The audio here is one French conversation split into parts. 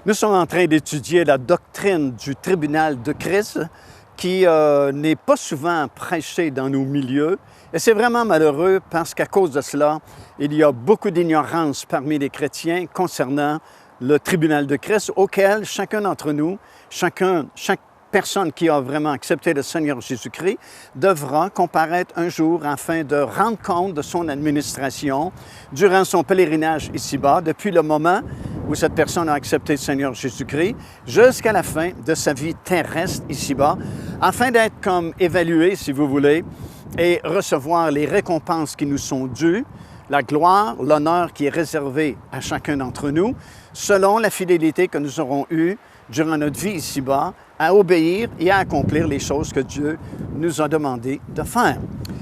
Nous sommes en train d'étudier la doctrine du tribunal de Christ qui n'est pas souvent prêchée dans nos milieux. Et c'est vraiment malheureux parce qu'à cause de cela, il y a beaucoup d'ignorance parmi les chrétiens concernant le tribunal de Christ auquel chacun d'entre nous, chaque personne qui a vraiment accepté le Seigneur Jésus-Christ devra comparaître un jour afin de rendre compte de son administration durant son pèlerinage ici-bas, depuis le moment où cette personne a accepté le Seigneur Jésus-Christ, jusqu'à la fin de sa vie terrestre ici-bas, afin d'être comme évalué, si vous voulez, et recevoir les récompenses qui nous sont dues, la gloire, l'honneur qui est réservé à chacun d'entre nous, selon la fidélité que nous aurons eue durant notre vie ici-bas, à obéir et à accomplir les choses que Dieu nous a demandé de faire.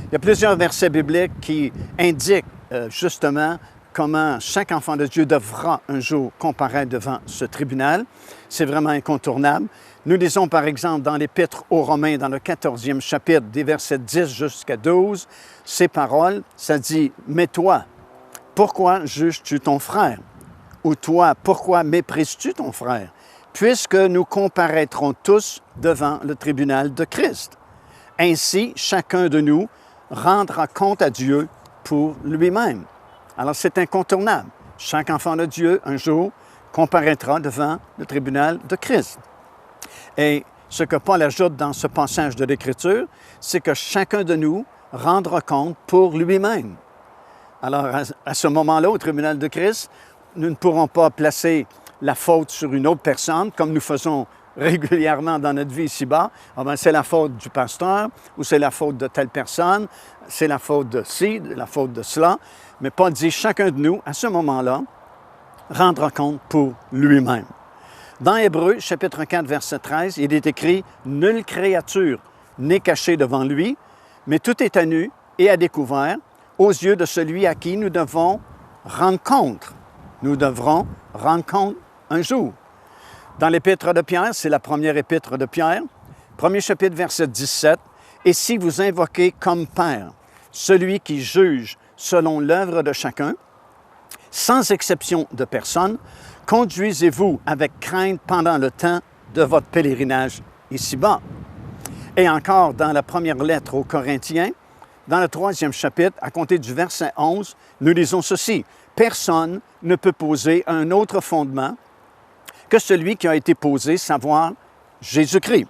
Il y a plusieurs versets bibliques qui indiquent justement comment chaque enfant de Dieu devra un jour comparaître devant ce tribunal. C'est vraiment incontournable. Nous lisons par exemple dans l'Épître aux Romains, dans le 14e chapitre, des versets 10 jusqu'à 12, ces paroles, ça dit « Mais toi, pourquoi juges-tu ton frère? Ou toi, pourquoi méprises-tu ton frère? Puisque nous comparaîtrons tous devant le tribunal de Christ. Ainsi, chacun de nous rendra compte à Dieu pour lui-même. » Alors, c'est incontournable. Chaque enfant de Dieu, un jour, comparaîtra devant le tribunal de Christ. Et ce que Paul ajoute dans ce passage de l'Écriture, c'est que chacun de nous rendra compte pour lui-même. Alors, à ce moment-là, au tribunal de Christ, nous ne pourrons pas placer la faute sur une autre personne, comme nous faisons régulièrement dans notre vie ici-bas. Ah bien, c'est la faute du pasteur, ou c'est la faute de telle personne, c'est la faute de ci, la faute de cela. Mais Paul dit, chacun de nous, à ce moment-là, rendra compte pour lui-même. Dans Hébreux, chapitre 4, verset 13, il est écrit « Nulle créature n'est cachée devant lui, mais tout est à nu et à découvert aux yeux de celui à qui nous devons rendre compte. » Nous devrons rendre compte un jour. Dans l'Épître de Pierre, c'est la première épître de Pierre, premier chapitre, verset 17, « Et si vous invoquez comme Père celui qui juge selon l'œuvre de chacun, sans exception de personne, conduisez-vous avec crainte pendant le temps de votre pèlerinage ici-bas. » Et encore dans la première lettre aux Corinthiens, dans le 3e chapitre, à compter du verset 11, nous lisons ceci. « Personne ne peut poser un autre fondement que celui qui a été posé, savoir Jésus-Christ.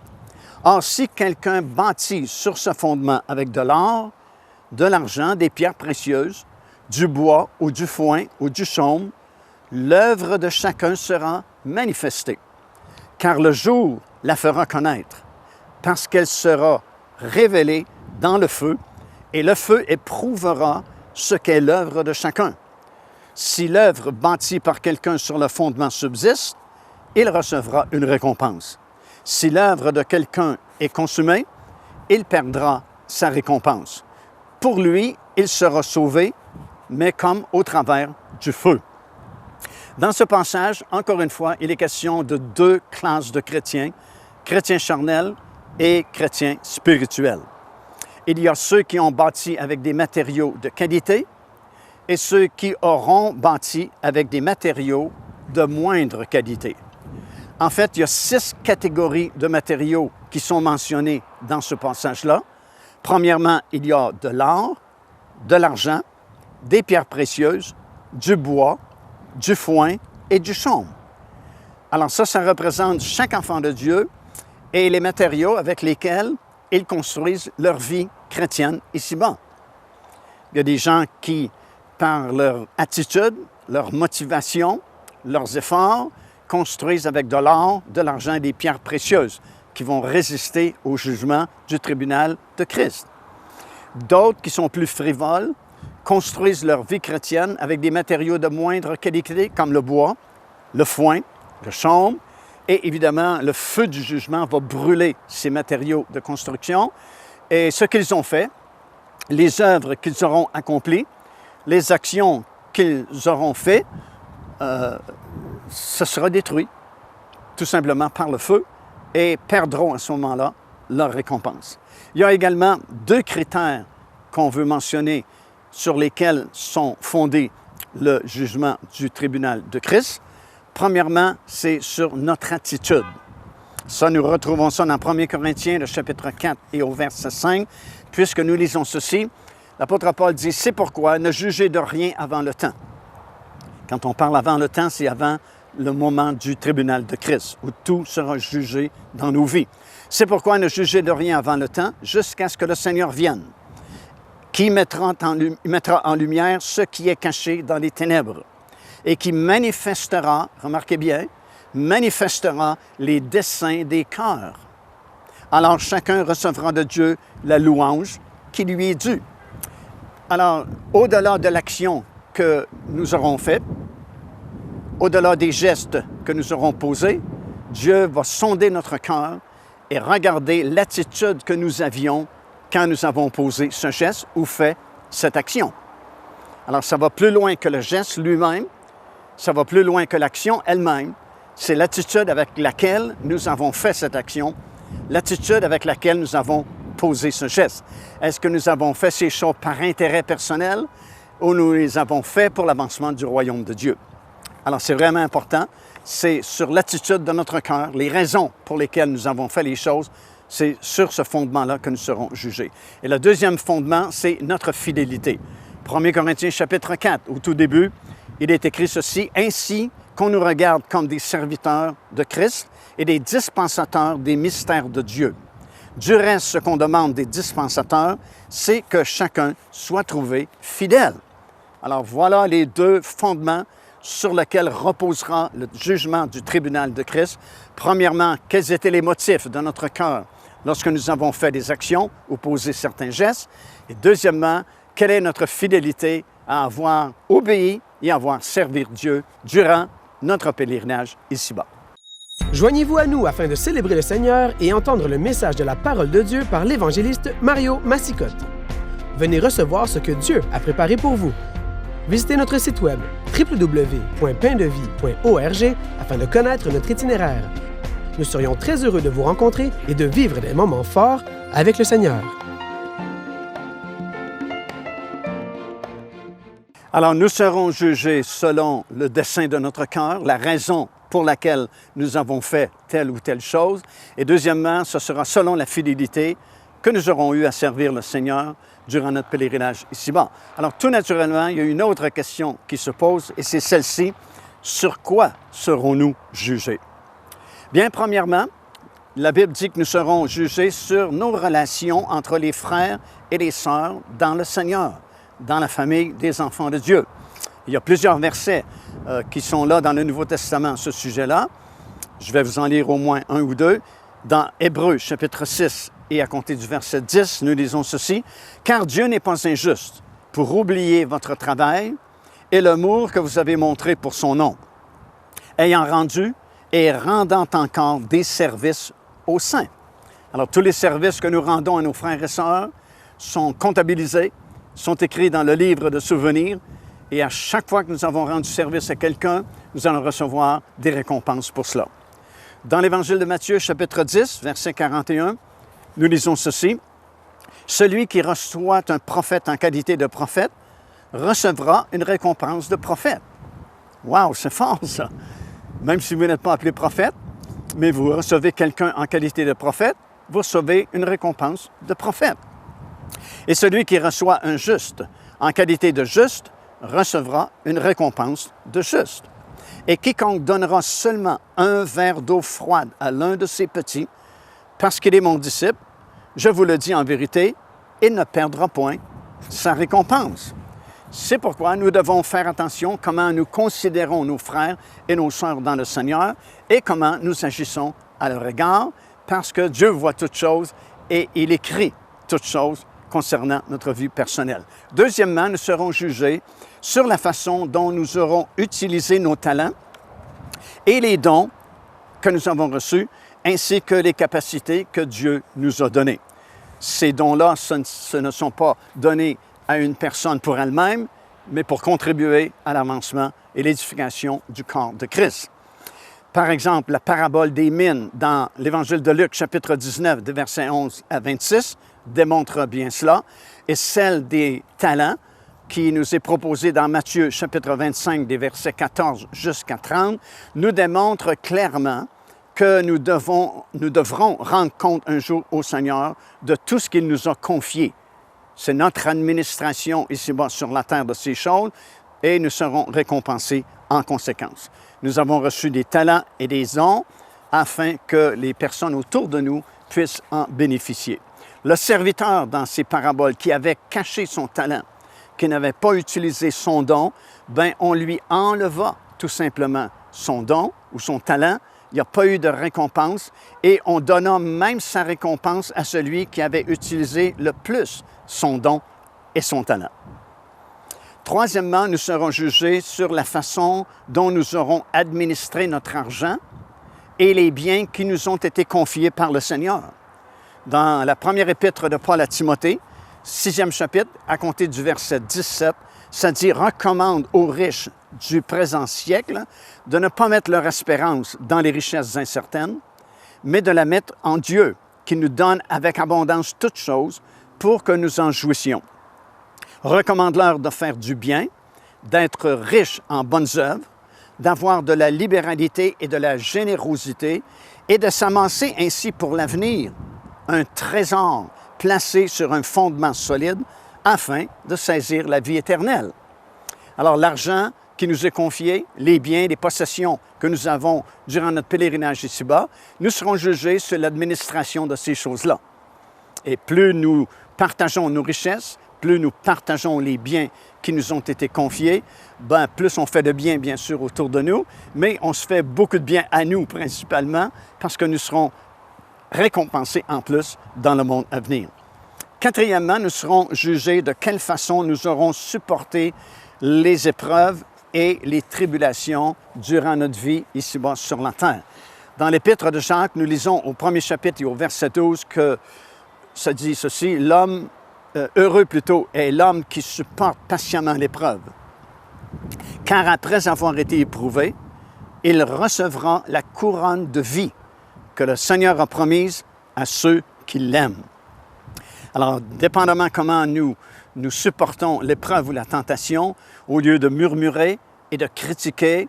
Or, si quelqu'un bâtit sur ce fondement avec de l'or, de l'argent, des pierres précieuses, du bois ou du foin ou du chaume, l'œuvre de chacun sera manifestée, car le jour la fera connaître, parce qu'elle sera révélée dans le feu, et le feu éprouvera ce qu'est l'œuvre de chacun. Si l'œuvre bâtie par quelqu'un sur le fondement subsiste, il recevra une récompense. Si l'œuvre de quelqu'un est consumée, il perdra sa récompense. Pour lui, il sera sauvé, mais comme au travers du feu. Dans ce passage, encore une fois, il est question de deux classes de chrétiens, chrétiens charnels et chrétiens spirituels. Il y a ceux qui ont bâti avec des matériaux de qualité et ceux qui auront bâti avec des matériaux de moindre qualité. En fait, il y a 6 catégories de matériaux qui sont mentionnés dans ce passage-là. Premièrement, il y a de l'or, de l'argent, des pierres précieuses, du bois, du foin et du chaume. Alors ça représente chaque enfant de Dieu et les matériaux avec lesquels ils construisent leur vie chrétienne ici-bas. Il y a des gens qui, par leur attitude, leur motivation, leurs efforts, construisent avec de l'or, de l'argent et des pierres précieuses qui vont résister au jugement du tribunal de Christ. D'autres qui sont plus frivoles construisent leur vie chrétienne avec des matériaux de moindre qualité comme le bois, le foin, le chaume, Et évidemment, le feu du jugement va brûler ces matériaux de construction. Et ce qu'ils ont fait, les œuvres qu'ils auront accomplies, les actions qu'ils auront faites, ce sera détruit tout simplement par le feu et perdront à ce moment-là leur récompense. Il y a également deux critères qu'on veut mentionner sur lesquels sont fondés le jugement du tribunal de Christ. Premièrement, c'est sur notre attitude. Ça, nous retrouvons ça dans 1 Corinthiens, le chapitre 4 et au verset 5. Puisque nous lisons ceci, l'apôtre Paul dit « C'est pourquoi ne jugez de rien avant le temps. » Quand on parle avant le temps, c'est avant le moment du tribunal de Christ, où tout sera jugé dans nos vies. C'est pourquoi ne jugez de rien avant le temps, jusqu'à ce que le Seigneur vienne, qui mettra en lumière ce qui est caché dans les ténèbres, et qui manifestera, remarquez bien, manifestera les desseins des cœurs. Alors chacun recevra de Dieu la louange qui lui est due. Alors, au-delà de l'action que nous aurons faite, au-delà des gestes que nous aurons posés, Dieu va sonder notre cœur et regarder l'attitude que nous avions quand nous avons posé ce geste ou fait cette action. Alors, ça va plus loin que le geste lui-même, ça va plus loin que l'action elle-même. C'est l'attitude avec laquelle nous avons fait cette action, l'attitude avec laquelle nous avons posé ce geste. Est-ce que nous avons fait ces choses par intérêt personnel ou nous les avons fait pour l'avancement du royaume de Dieu? Alors, c'est vraiment important. C'est sur l'attitude de notre cœur, les raisons pour lesquelles nous avons fait les choses, c'est sur ce fondement-là que nous serons jugés. Et le deuxième fondement, c'est notre fidélité. 1 Corinthiens chapitre 4, au tout début, il est écrit ceci, « Ainsi qu'on nous regarde comme des serviteurs de Christ et des dispensateurs des mystères de Dieu. Du reste, ce qu'on demande des dispensateurs, c'est que chacun soit trouvé fidèle. » Alors voilà les deux fondements sur lesquels reposera le jugement du tribunal de Christ. Premièrement, quels étaient les motifs de notre cœur lorsque nous avons fait des actions ou posé certains gestes? Et deuxièmement, quelle est notre fidélité à avoir obéi et à avoir servi Dieu durant notre pèlerinage ici-bas? Joignez-vous à nous afin de célébrer le Seigneur et entendre le message de la parole de Dieu par l'évangéliste Mario Massicotte. Venez recevoir ce que Dieu a préparé pour vous. Visitez notre site web www.paindevie.org afin de connaître notre itinéraire. Nous serions très heureux de vous rencontrer et de vivre des moments forts avec le Seigneur. Alors, nous serons jugés selon le dessein de notre cœur, la raison pour laquelle nous avons fait telle ou telle chose. Et deuxièmement, ce sera selon la fidélité que nous aurons eu à servir le Seigneur durant notre pèlerinage ici-bas. Alors, tout naturellement, il y a une autre question qui se pose, et c'est celle-ci. Sur quoi serons-nous jugés? Bien, premièrement, la Bible dit que nous serons jugés sur nos relations entre les frères et les sœurs dans le Seigneur, dans la famille des enfants de Dieu. Il y a plusieurs versets qui sont là dans le Nouveau Testament à ce sujet-là. Je vais vous en lire au moins un ou deux. Dans Hébreux, chapitre 6, et à compter du verset 10, nous lisons ceci. « Car Dieu n'est pas injuste pour oublier votre travail et l'amour que vous avez montré pour son nom, ayant rendu et rendant encore des services aux saints. » Alors, tous les services que nous rendons à nos frères et sœurs sont comptabilisés, sont écrits dans le livre de souvenirs, et à chaque fois que nous avons rendu service à quelqu'un, nous allons recevoir des récompenses pour cela. Dans l'Évangile de Matthieu, chapitre 10, verset 41, nous lisons ceci. « Celui qui reçoit un prophète en qualité de prophète recevra une récompense de prophète. » Wow, c'est fort ça! Même si vous n'êtes pas appelé prophète, mais vous recevez quelqu'un en qualité de prophète, vous recevez une récompense de prophète. Et celui qui reçoit un juste en qualité de juste recevra une récompense de juste. Et quiconque donnera seulement un verre d'eau froide à l'un de ses petits, parce qu'il est mon disciple, je vous le dis en vérité, il ne perdra point sa récompense. C'est pourquoi nous devons faire attention comment nous considérons nos frères et nos sœurs dans le Seigneur et comment nous agissons à leur égard, parce que Dieu voit toutes choses et il écrit toutes choses concernant notre vie personnelle. Deuxièmement, nous serons jugés sur la façon dont nous aurons utilisé nos talents et les dons que nous avons reçus, ainsi que les capacités que Dieu nous a données. Ces dons-là, ce ne sont pas donnés à une personne pour elle-même, mais pour contribuer à l'avancement et l'édification du corps de Christ. Par exemple, la parabole des mines dans l'Évangile de Luc, chapitre 19, de versets 11 à 26, démontre bien cela, et celle des talents, qui nous est proposée dans Matthieu, chapitre 25, des versets 14 jusqu'à 30, nous démontre clairement que nous devrons rendre compte un jour au Seigneur de tout ce qu'il nous a confié. C'est notre administration ici-bas sur la terre de ces choses et nous serons récompensés en conséquence. Nous avons reçu des talents et des dons afin que les personnes autour de nous puissent en bénéficier. Le serviteur dans ces paraboles qui avait caché son talent, qui n'avait pas utilisé son don, bien, on lui enleva tout simplement son don ou son talent. Il n'y a pas eu de récompense et on donna même sa récompense à celui qui avait utilisé le plus son don et son talent. Troisièmement, nous serons jugés sur la façon dont nous aurons administré notre argent et les biens qui nous ont été confiés par le Seigneur. Dans la première épître de Paul à Timothée, 6e chapitre, à compter du verset 17, ça dit « Recommande aux riches du présent siècle de ne pas mettre leur espérance dans les richesses incertaines, mais de la mettre en Dieu, qui nous donne avec abondance toutes choses pour que nous en jouissions. Recommande-leur de faire du bien, d'être riches en bonnes œuvres, d'avoir de la libéralité et de la générosité et de s'amasser ainsi pour l'avenir un trésor placé sur un fondement solide afin de saisir la vie éternelle. » Alors l'argent qui nous est confié, les biens, les possessions que nous avons durant notre pèlerinage ici-bas, nous serons jugés sur l'administration de ces choses-là. Et plus nous partageons nos richesses, plus nous partageons les biens qui nous ont été confiés, bien, plus on fait de bien, bien sûr, autour de nous, mais on se fait beaucoup de bien à nous principalement parce que nous serons récompensés en plus dans le monde à venir. Quatrièmement, nous serons jugés de quelle façon nous aurons supporté les épreuves et les tribulations durant notre vie ici-bas sur la terre. Dans l'Épître de Jacques, nous lisons au premier chapitre et au verset 12 que ça dit ceci, « L'homme, heureux plutôt, est l'homme qui supporte patiemment l'épreuve, car après avoir été éprouvé, il recevra la couronne de vie que le Seigneur a promise à ceux qui l'aiment. » Alors, dépendamment comment nous supportons l'épreuve ou la tentation, au lieu de murmurer et de critiquer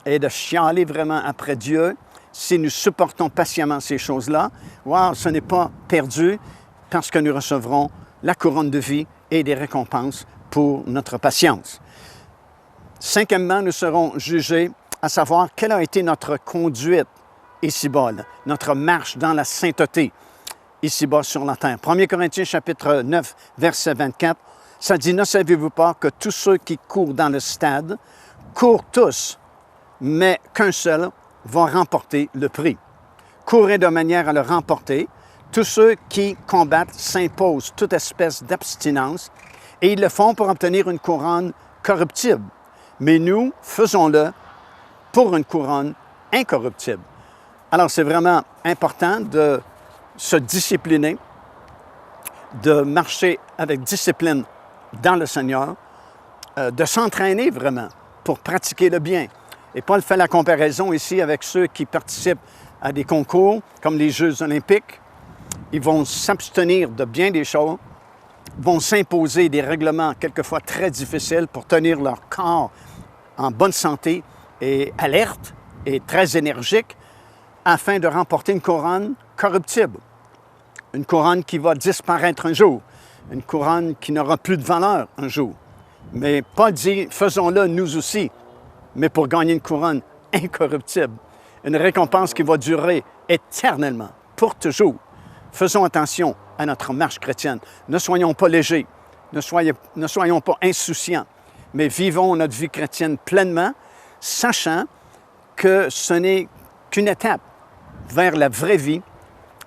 et de chialer vraiment après Dieu, si nous supportons patiemment ces choses-là, wow, ce n'est pas perdu parce que nous recevrons la couronne de vie et des récompenses pour notre patience. Cinquièmement, nous serons jugés à savoir quelle a été notre conduite ici-bas, notre marche dans la sainteté ici-bas sur la terre. 1 Corinthiens chapitre 9, verset 24, ça dit « Ne savez-vous pas que tous ceux qui courent dans le stade courent tous, mais qu'un seul va remporter le prix. Courez de manière à le remporter. Tous ceux qui combattent s'imposent toute espèce d'abstinence et ils le font pour obtenir une couronne corruptible. Mais nous, faisons-le pour une couronne incorruptible. » Alors, c'est vraiment important de se discipliner, de marcher avec discipline dans le Seigneur, de s'entraîner vraiment pour pratiquer le bien. Et Paul fait la comparaison ici avec ceux qui participent à des concours comme les Jeux olympiques. Ils vont s'abstenir de bien des choses, vont s'imposer des règlements quelquefois très difficiles pour tenir leur corps en bonne santé et alerte et très énergique afin de remporter une couronne corruptible, une couronne qui va disparaître un jour, une couronne qui n'aura plus de valeur un jour. Mais Paul dit, faisons-le nous aussi, mais pour gagner une couronne incorruptible, une récompense qui va durer éternellement, pour toujours. Faisons attention à notre marche chrétienne. Ne soyons pas légers, ne soyons pas insouciants, mais vivons notre vie chrétienne pleinement, sachant que ce n'est qu'une étape vers la vraie vie,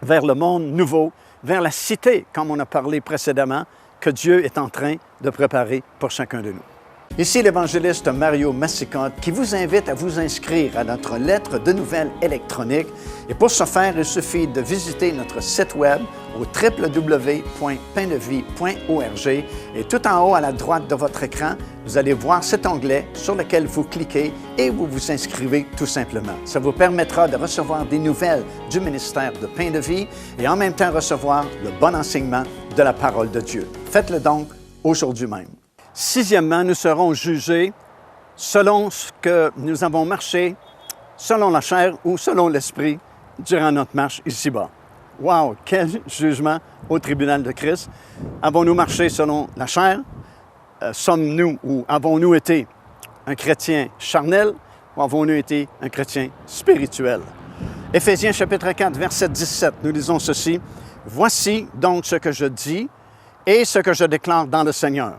vers le monde nouveau, vers la cité, comme on a parlé précédemment, que Dieu est en train de préparer pour chacun de nous. Ici l'évangéliste Mario Massicotte qui vous invite à vous inscrire à notre lettre de nouvelles électronique. Et pour ce faire, il suffit de visiter notre site web au www.paindevie.org et tout en haut à la droite de votre écran, vous allez voir cet onglet sur lequel vous cliquez et vous vous inscrivez tout simplement. Ça vous permettra de recevoir des nouvelles du ministère de Pain de Vie et en même temps recevoir le bon enseignement de la parole de Dieu. Faites-le donc aujourd'hui même. Sixièmement, nous serons jugés selon ce que nous avons marché, selon la chair ou selon l'esprit, durant notre marche ici-bas. Wow! Quel jugement au tribunal de Christ! Avons-nous marché selon la chair? Sommes-nous ou avons-nous été un chrétien charnel ou avons-nous été un chrétien spirituel? Éphésiens chapitre 4, verset 17, nous lisons ceci. « Voici donc ce que je dis et ce que je déclare dans le Seigneur.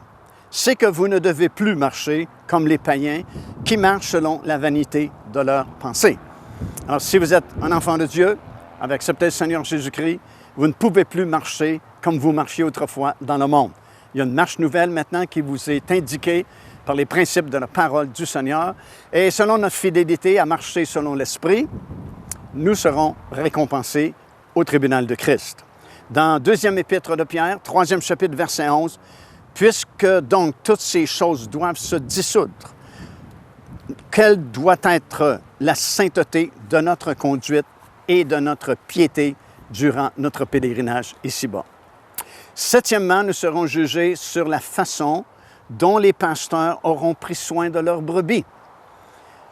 C'est que vous ne devez plus marcher comme les païens qui marchent selon la vanité de leurs pensées. » Alors, si vous êtes un enfant de Dieu, avez accepté le Seigneur Jésus-Christ, vous ne pouvez plus marcher comme vous marchiez autrefois dans le monde. Il y a une marche nouvelle maintenant qui vous est indiquée par les principes de la parole du Seigneur. Et selon notre fidélité à marcher selon l'Esprit, nous serons récompensés au tribunal de Christ. Dans 2e épître de Pierre, 3e chapitre, verset 11, « Puisque donc toutes ces choses doivent se dissoudre, quelle doit être la sainteté de notre conduite et de notre piété durant notre pèlerinage ici-bas. » Septièmement, nous serons jugés sur la façon dont les pasteurs auront pris soin de leurs brebis.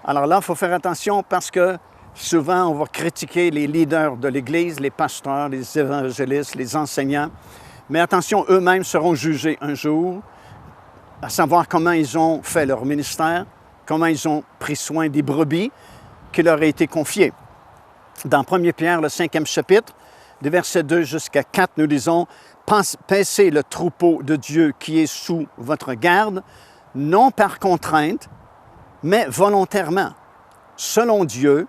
Alors là, il faut faire attention parce que souvent, on va critiquer les leaders de l'Église, les pasteurs, les évangélistes, les enseignants. Mais attention, eux-mêmes seront jugés un jour, à savoir comment ils ont fait leur ministère, comment ils ont pris soin des brebis qui leur a été confiées. Dans 1 Pierre, le 5e chapitre, des versets 2 jusqu'à 4, nous lisons « Paissez le troupeau de Dieu qui est sous votre garde, non par contrainte, mais volontairement, selon Dieu,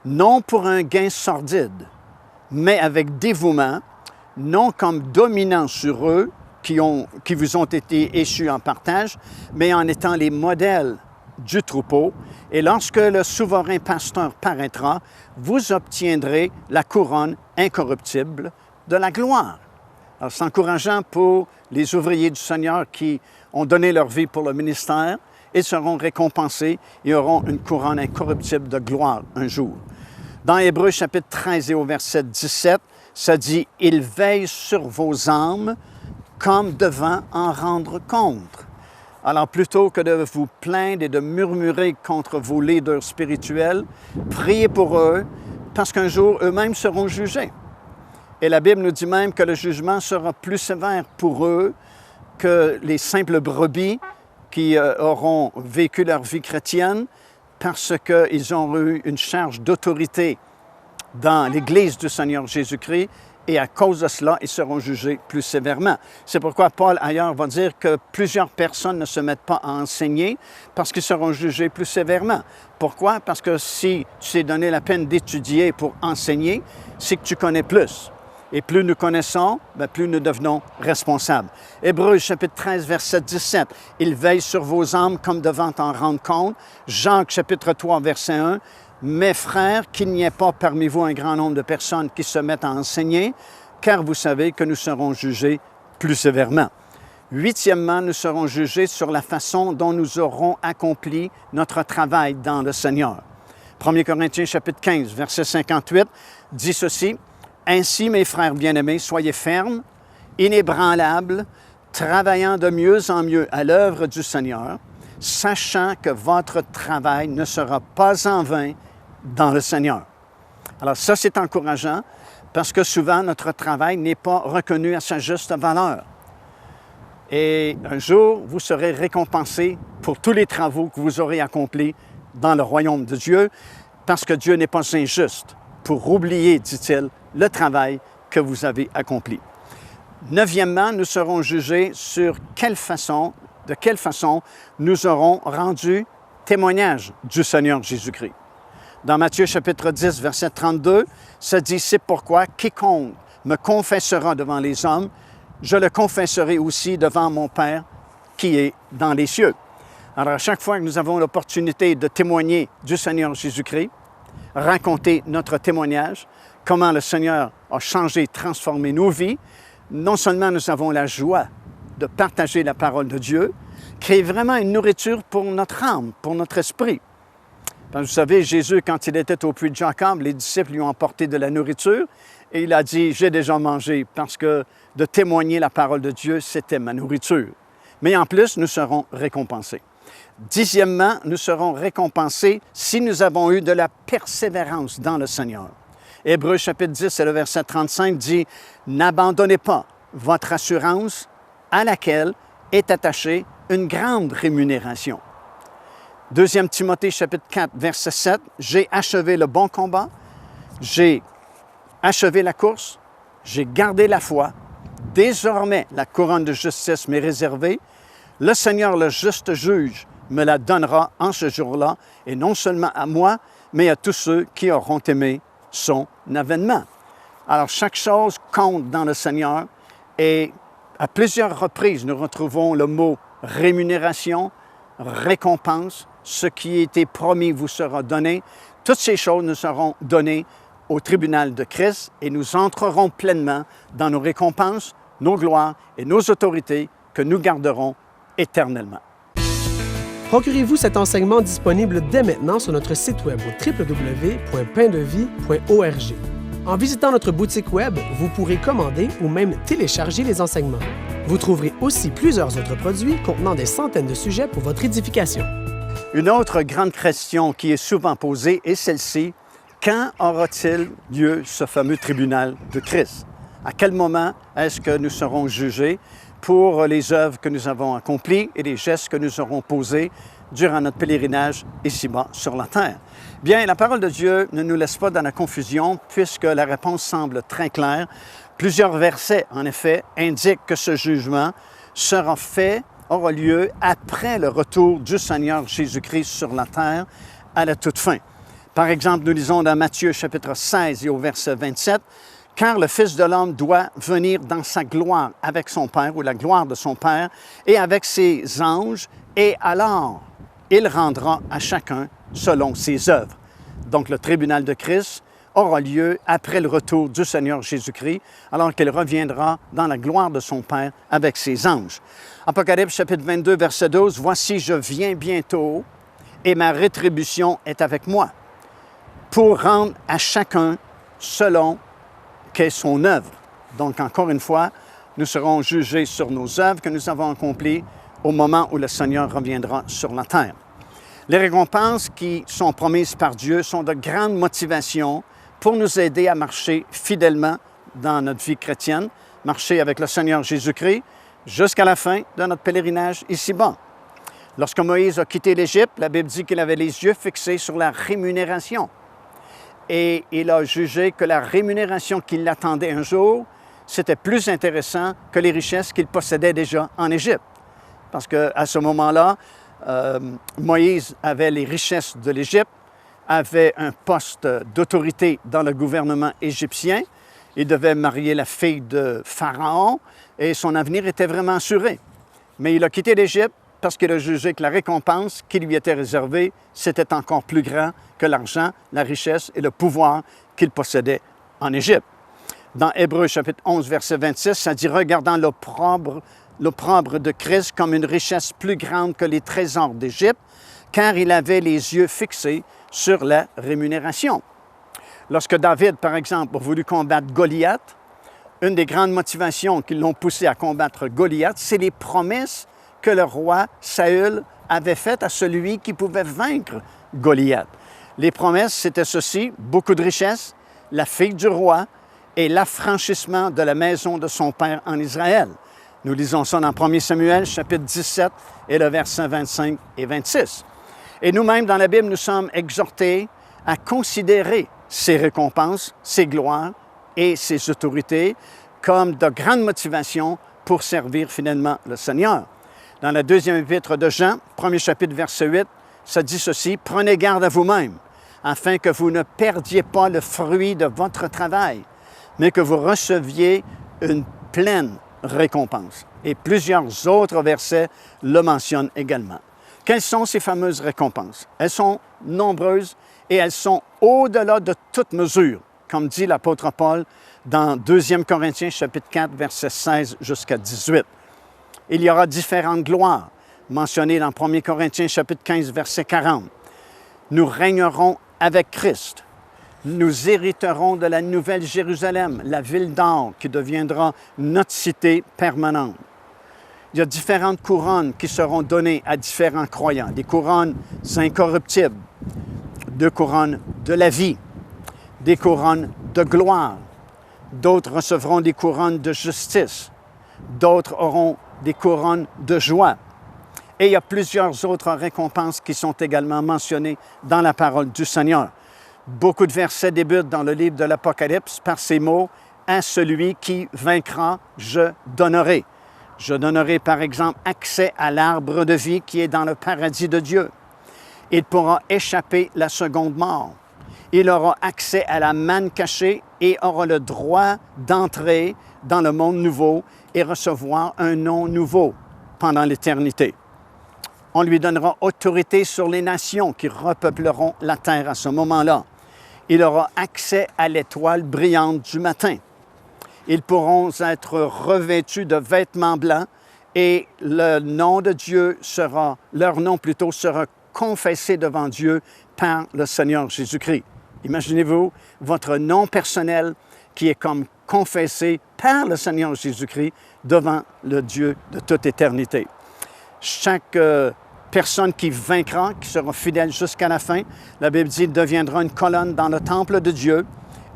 non pour un gain sordide, mais avec dévouement, non comme dominant sur eux qui vous ont été échus en partage, mais en étant les modèles du troupeau. Et lorsque le souverain pasteur paraîtra, vous obtiendrez la couronne incorruptible de la gloire. » Alors, c'est encourageant pour les ouvriers du Seigneur qui ont donné leur vie pour le ministère. Ils seront récompensés et auront une couronne incorruptible de gloire un jour. Dans Hébreux chapitre 13 et au verset 17, ça dit « Il veille sur vos âmes comme devant en rendre compte. » Alors, plutôt que de vous plaindre et de murmurer contre vos leaders spirituels, priez pour eux parce qu'un jour, eux-mêmes seront jugés. Et la Bible nous dit même que le jugement sera plus sévère pour eux que les simples brebis qui auront vécu leur vie chrétienne parce qu'ils ont eu une charge d'autorité dans l'Église du Seigneur Jésus-Christ et à cause de cela, ils seront jugés plus sévèrement. C'est pourquoi Paul, ailleurs, va dire que plusieurs personnes ne se mettent pas à enseigner parce qu'ils seront jugés plus sévèrement. Pourquoi? Parce que si tu t'es donné la peine d'étudier pour enseigner, c'est que tu connais plus. Et plus nous connaissons, plus nous devenons responsables. Hébreux chapitre 13, verset 17. « Il veille sur vos âmes comme devant en rendre compte. » Jacques chapitre 3, verset 1. « Mes frères, qu'il n'y ait pas parmi vous un grand nombre de personnes qui se mettent à enseigner, car vous savez que nous serons jugés plus sévèrement. » Huitièmement, nous serons jugés sur la façon dont nous aurons accompli notre travail dans le Seigneur. 1 Corinthiens chapitre 15, verset 58 dit ceci. « Ainsi, mes frères bien-aimés, soyez fermes, inébranlables, travaillant de mieux en mieux à l'œuvre du Seigneur, sachant que votre travail ne sera pas en vain dans le Seigneur. » Alors ça, c'est encourageant parce que souvent, notre travail n'est pas reconnu à sa juste valeur. Et un jour, vous serez récompensés pour tous les travaux que vous aurez accomplis dans le royaume de Dieu parce que Dieu n'est pas injuste pour oublier, dit-il, le travail que vous avez accompli. Neuvièmement, nous serons jugés sur de quelle façon nous aurons rendu témoignage du Seigneur Jésus-Christ. Dans Matthieu chapitre 10, verset 32, ça dit « C'est pourquoi quiconque me confessera devant les hommes, je le confesserai aussi devant mon Père qui est dans les cieux. » Alors, à chaque fois que nous avons l'opportunité de témoigner du Seigneur Jésus-Christ, raconter notre témoignage, comment le Seigneur a changé, transformé nos vies, non seulement nous avons la joie de partager la parole de Dieu, créer vraiment une nourriture pour notre âme, pour notre esprit. Parce que vous savez, Jésus, quand il était au puits de Jacob, les disciples lui ont apporté de la nourriture et il a dit « J'ai déjà mangé » parce que de témoigner la parole de Dieu, c'était ma nourriture. Mais en plus, nous serons récompensés. Dixièmement, nous serons récompensés si nous avons eu de la persévérance dans le Seigneur. Hébreux chapitre 10 et le verset 35 dit « N'abandonnez pas votre assurance à laquelle est attachée une grande rémunération. » 2 Timothée chapitre 4 verset 7 « J'ai achevé le bon combat, j'ai achevé la course, j'ai gardé la foi, désormais la couronne de justice m'est réservée, le Seigneur le juste juge me la donnera en ce jour-là, et non seulement à moi, mais à tous ceux qui auront aimé son avènement. » Alors, chaque chose compte dans le Seigneur et à plusieurs reprises, nous retrouvons le mot rémunération, récompense, ce qui a été promis vous sera donné. Toutes ces choses nous seront données au tribunal de Christ et nous entrerons pleinement dans nos récompenses, nos gloires et nos autorités que nous garderons éternellement. Procurez-vous cet enseignement disponible dès maintenant sur notre site web au www.paindevie.org. En visitant notre boutique web, vous pourrez commander ou même télécharger les enseignements. Vous trouverez aussi plusieurs autres produits contenant des centaines de sujets pour votre édification. Une autre grande question qui est souvent posée est celle-ci. Quand aura-t-il lieu ce fameux tribunal de Christ? À quel moment est-ce que nous serons jugés pour les œuvres que nous avons accomplies et les gestes que nous aurons posés durant notre pèlerinage ici-bas sur la terre? Bien, la parole de Dieu ne nous laisse pas dans la confusion puisque la réponse semble très claire. Plusieurs versets, en effet, indiquent que ce jugement aura lieu après le retour du Seigneur Jésus-Christ sur la terre à la toute fin. Par exemple, nous lisons dans Matthieu chapitre 16 et au verset 27, « Car le Fils de l'homme doit venir dans sa gloire avec son Père, ou la gloire de son Père, et avec ses anges, et alors il rendra à chacun selon ses œuvres. » Donc le tribunal de Christ aura lieu après le retour du Seigneur Jésus-Christ, alors qu'il reviendra dans la gloire de son Père avec ses anges. Apocalypse chapitre 22, verset 12, « Voici, je viens bientôt, et ma rétribution est avec moi, pour rendre à chacun selon qu'est son œuvre. » Donc, encore une fois, nous serons jugés sur nos œuvres que nous avons accomplies au moment où le Seigneur reviendra sur la terre. Les récompenses qui sont promises par Dieu sont de grandes motivations pour nous aider à marcher fidèlement dans notre vie chrétienne, marcher avec le Seigneur Jésus-Christ jusqu'à la fin de notre pèlerinage ici-bas. Lorsque Moïse a quitté l'Égypte, la Bible dit qu'il avait les yeux fixés sur la rémunération. Et il a jugé que la rémunération qui l'attendait un jour, c'était plus intéressant que les richesses qu'il possédait déjà en Égypte. Parce qu'à ce moment-là, Moïse avait les richesses de l'Égypte, avait un poste d'autorité dans le gouvernement égyptien. Il devait marier la fille de Pharaon et son avenir était vraiment assuré. Mais il a quitté l'Égypte parce qu'il a jugé que la récompense qui lui était réservée, c'était encore plus grand que l'argent, la richesse et le pouvoir qu'il possédait en Égypte. Dans Hébreux chapitre 11, verset 26, ça dit « Regardant l'opprobre de Christ comme une richesse plus grande que les trésors d'Égypte, car il avait les yeux fixés sur la rémunération. » Lorsque David, par exemple, a voulu combattre Goliath, une des grandes motivations qui l'ont poussé à combattre Goliath, c'est les promesses que le roi Saül avait faites à celui qui pouvait vaincre Goliath. Les promesses, c'était ceci, beaucoup de richesses, la fille du roi et l'affranchissement de la maison de son père en Israël. Nous lisons ça dans 1 Samuel, chapitre 17, et le verset 25 et 26. Et nous-mêmes, dans la Bible, nous sommes exhortés à considérer ces récompenses, ces gloires et ces autorités comme de grandes motivations pour servir finalement le Seigneur. Dans la deuxième épître de Jean, 1er chapitre, verset 8, ça dit ceci, « Prenez garde à vous-même, afin que vous ne perdiez pas le fruit de votre travail, mais que vous receviez une pleine récompense. » Et plusieurs autres versets le mentionnent également. Quelles sont ces fameuses récompenses? Elles sont nombreuses et elles sont au-delà de toute mesure, comme dit l'apôtre Paul dans 2 Corinthiens chapitre 4, versets 16 jusqu'à 18. Il y aura différentes gloires, mentionnées dans 1 Corinthiens chapitre 15, verset 40. Nous régnerons avec Christ. Nous hériterons de la nouvelle Jérusalem, la ville d'or qui deviendra notre cité permanente. Il y a différentes couronnes qui seront données à différents croyants. Des couronnes incorruptibles, des couronnes de la vie, des couronnes de gloire. D'autres recevront des couronnes de justice. D'autres auront des couronnes de joie. Et il y a plusieurs autres récompenses qui sont également mentionnées dans la parole du Seigneur. Beaucoup de versets débutent dans le livre de l'Apocalypse par ces mots « À celui qui vaincra, je donnerai ». Je donnerai par exemple accès à l'arbre de vie qui est dans le paradis de Dieu. Il pourra échapper la seconde mort. Il aura accès à la manne cachée et aura le droit d'entrer dans le monde nouveau et recevoir un nom nouveau pendant l'éternité. On lui donnera autorité sur les nations qui repeupleront la terre à ce moment-là. Il aura accès à l'étoile brillante du matin. Ils pourront être revêtus de vêtements blancs et leur nom sera confessé devant Dieu par le Seigneur Jésus-Christ. Imaginez-vous votre nom personnel qui est comme confessé par le Seigneur Jésus-Christ devant le Dieu de toute éternité. Chaque personne qui vaincra, qui sera fidèle jusqu'à la fin, la Bible dit, deviendra une colonne dans le temple de Dieu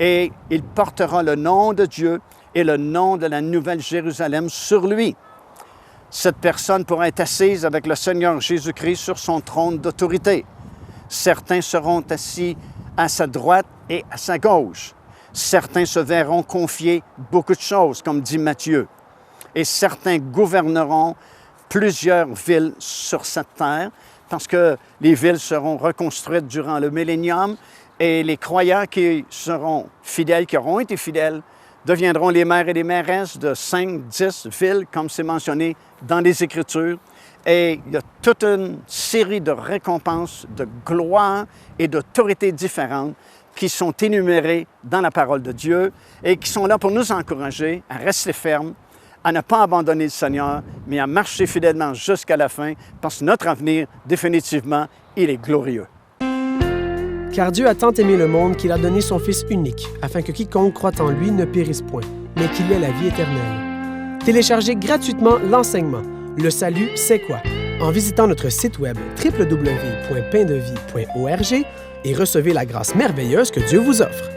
et il portera le nom de Dieu et le nom de la nouvelle Jérusalem sur lui. Cette personne pourra être assise avec le Seigneur Jésus-Christ sur son trône d'autorité. Certains seront assis à sa droite et à sa gauche. Certains se verront confier beaucoup de choses, comme dit Matthieu. Et certains gouverneront plusieurs villes sur cette terre, parce que les villes seront reconstruites durant le millénium et les croyants qui seront fidèles, qui auront été fidèles, deviendront les maires et les mairesses de 5, 10 villes, comme c'est mentionné dans les Écritures. Et il y a toute une série de récompenses, de gloire et d'autorités différentes qui sont énumérées dans la parole de Dieu et qui sont là pour nous encourager à rester fermes, à ne pas abandonner le Seigneur, mais à marcher fidèlement jusqu'à la fin, parce que notre avenir, définitivement, il est glorieux. Car Dieu a tant aimé le monde qu'il a donné son Fils unique, afin que quiconque croit en lui ne périsse point, mais qu'il ait la vie éternelle. Téléchargez gratuitement l'enseignement « Le salut, c'est quoi ?» en visitant notre site web www.paindevie.org et recevez la grâce merveilleuse que Dieu vous offre.